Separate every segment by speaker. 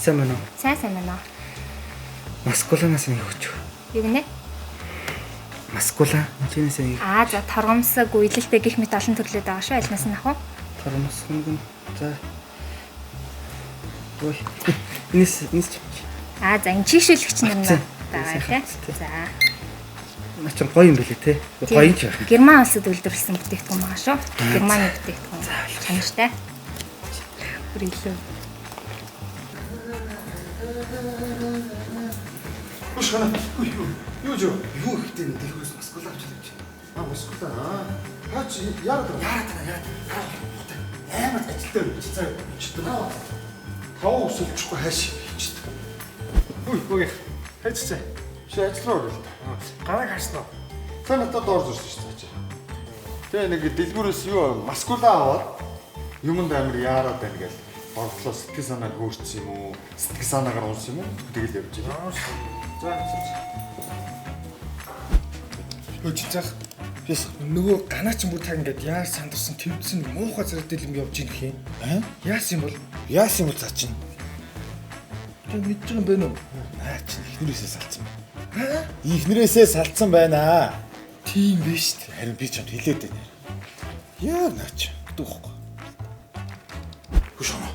Speaker 1: Сайн байна уу?
Speaker 2: Сайн байна.
Speaker 1: Маскуланаас нэг өгч.
Speaker 2: Юу гинэ?
Speaker 1: Маскулан чинээс нэг.
Speaker 2: За торгомсог, уйлалтай гэх мэт олон төрлөд байгаа шүү. Альнаас нь авах уу?
Speaker 1: Торгомсог нь за. Ой. Нис.
Speaker 2: За энэ чийшүүлэгч нар байгаа тий. За.
Speaker 1: Нач гоё юм билээ те. Гоё юм ч байна.
Speaker 2: Герман улсад үйлдвэрлэсэн бүтээгдэхүүн байгаа шүү. Германы бүтээгдэхүүн. Чанартай. Бүрэлээ.
Speaker 3: Ушгана. Юу ихтэй нэг дэлгүүрээс маскул авч ирж байна. Маскул хаач яарад амар ажилтаа чи цаа читэй. Тав өсөлчихгүй хайш читэй. Үгүй хайцчаа. Чи ажиллаа уу? Гараг харснаа. Тэ надад орж ирсэн шүү дээ. Тэгээ нэг дэлгүүрээс юу маскулаа аваад юмд амар яарад байна гэл. Бодлоо сэтгэл санааг хөөрсөн юм уу? Сэтгэл санаагаар унсан юм уу? Тэгэл явж байна. За. Хөчцөх. Бис нөгөө ганаач бүр таг ингээд яар сандарсан твдсэн муухай зэрэгтэй юм явж ийн гэх юм. Яасан бол цаа чинь. Тэг мэдж байгаа юм бэ нөө? Чи ихнэрээсээ салцсан байна. Ихнэрээсээ салцсан байна. Тийм биш үү? Харин би ч хэлээд байна. Яа наач. Дүүхгүй. Хөшөө.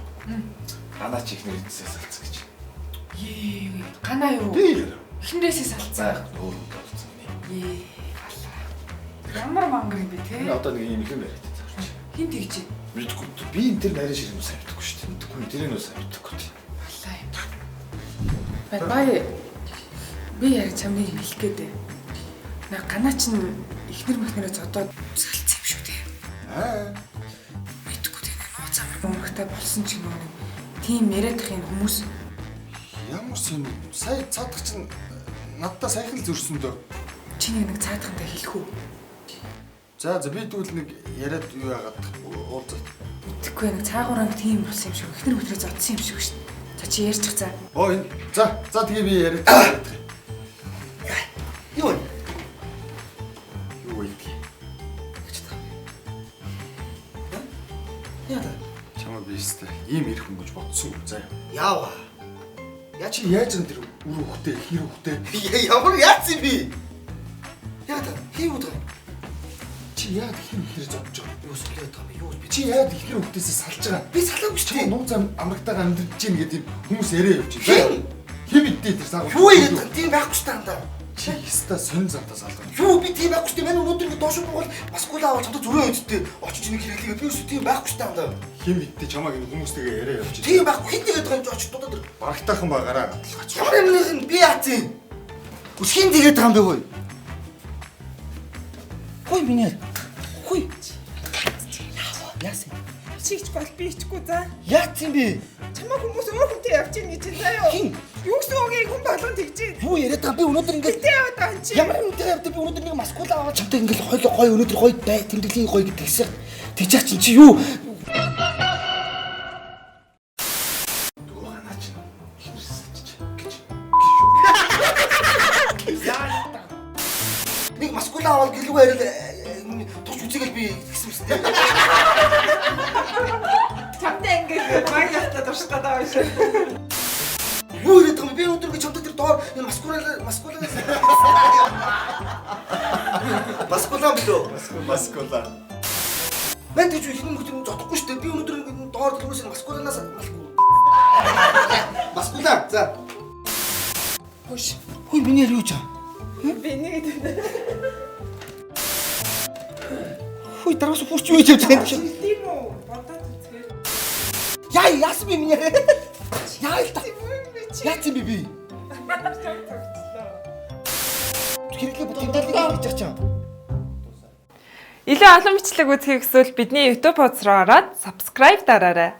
Speaker 3: Ганаач ихнэрээсээ салцсан гэж.
Speaker 4: Ганаа юу? Эхнэрээсээ салцсан.
Speaker 3: Өөрөө болсон юм.
Speaker 4: Ямар мангар юм бэ те?
Speaker 3: Одоо нэг юм их юм яриад байгаа.
Speaker 4: Хин тэгж.
Speaker 3: Мэдгүй. Би энэ тэр нарийн шиг юм сайн мэдгүй шүү дээ. Мэдгүй. Тэрийг нь сайн мэдгүй.
Speaker 4: Аллаа юм. Бай. Би яг чамныг хэлэх гээд. Наа ганаа чинь эхнэр мөхнөрөө зодоод салцсан юм шүү дээ. Мэдгүй те. Нууц амар мөнгөтэй болсон ч юм уу. Тийм яриад их юм хүмүүс.
Speaker 3: Ямар юм сая цаадах чинь надтай сайхан л зөрсөн дөө.
Speaker 4: Чиний нэг цаадахтай хэлэх үү?
Speaker 3: За би тэгвэл нэг яриад юу яагаад уулзах.
Speaker 4: Тэгэхгүй нэг цаагуураа тийм болсон юм шиг. Эхнэр мөхнөрөө зодсон юм шиг шүү дээ. За чи ярьчих цаа.
Speaker 3: Энэ. За тэгээ би яриад. Юу вэ? Яа. Чамаа би өстэй ийм ирэх хүн гэж бодсон үү? За
Speaker 5: Яава.
Speaker 3: чи яаж энэ тэр үр хөхтэй хэр хөхтэй
Speaker 5: Ямар яац юм би? Яа та хийв удаа.
Speaker 3: чи яад хэр зодж байгаа?
Speaker 5: Юу солиод байгаа юм юу би?
Speaker 3: Чи яад хэр хөхтэйсээ салж байгаа?
Speaker 5: Би салаагүй шүү дээ.
Speaker 3: Нууц амрагтайгаа амьдарч гин гэдэг юм хүмүүс яриа явж байна. Хэм идтэй тэр саа.
Speaker 5: Юу яриад тийм байхгүй шүү дээ.
Speaker 3: Чи яста сонь зантаа салгаа.
Speaker 5: Юу би тийм байхгүй шүү дээ. Манай өнөөдөр доош бол маскула аваад чамд зүрээ өдөртэй очиж нэг хэрэглэгээд би өсө тийм байхгүй шүү дээ.
Speaker 3: Хэм идтэй чамааг энэ хүмүүстэйгээ яриа явж байна.
Speaker 5: Тийм байхгүй хэн тэгээд байгаа юм очиж дуудаад ир.
Speaker 3: Барагтайхан байгаараа гатлах.
Speaker 5: Ямар юм би яац юм? Үсгийн тэгээд байгаа юм бэ хөөе? Хөөе миний. Хөөе. Яасан?
Speaker 4: Чигч бол би ичгүй за.
Speaker 5: Яац юм бэ?
Speaker 4: Чамаа хүмүүс өөр хүнтэй явж ийн гэж заяа.
Speaker 5: Хин?
Speaker 4: Юу гэсэн үгийг хүн болгон тэгж ийн.
Speaker 5: Юу яриад байгаа би өнөөдөр ингээд
Speaker 4: Тэ яваад байгаа юм чи.
Speaker 5: ямар үнэтэй явдаг би өнөөдөр нэг маскула аваад чамтай ингээд гоё өнөөдөр гоё бай тэмдэглэлийн гоё гэдэгсээ тэгжаач чи юу? Нэг маскула аваад гэлгүй яриад тус үзээгэл би гэсэн юм шүү дээ.
Speaker 4: Чамтай ингээд баялалтаа дуршдаг байгаа шүү.
Speaker 5: Юу яриад байгаа юм би өнөөдөр чамтай тэр доор маскула билүү?
Speaker 3: Маскула.
Speaker 5: Мэн тийч ихний мөхтөр зодохгүй шүү дээ. Би өнөөдөр ингээд доор төлөөс маскуланаас малгүй. Маскула за.
Speaker 4: Хөш.
Speaker 5: Хөөе миний юу чаа?
Speaker 4: Би нэг
Speaker 5: Хөөе дараас хурч юу хийж байгаа юм чи?
Speaker 4: тийм үү? Бодоод үзээ.
Speaker 5: Яасан би миний. Яа л та. Яасан би. Хэрэглээ бүтэмдэлийг хийж чаа.
Speaker 6: Илүү олон бичлэг үзхийг хүсвэл бидний YouTube хуудас руу ороод subscribe дараарай.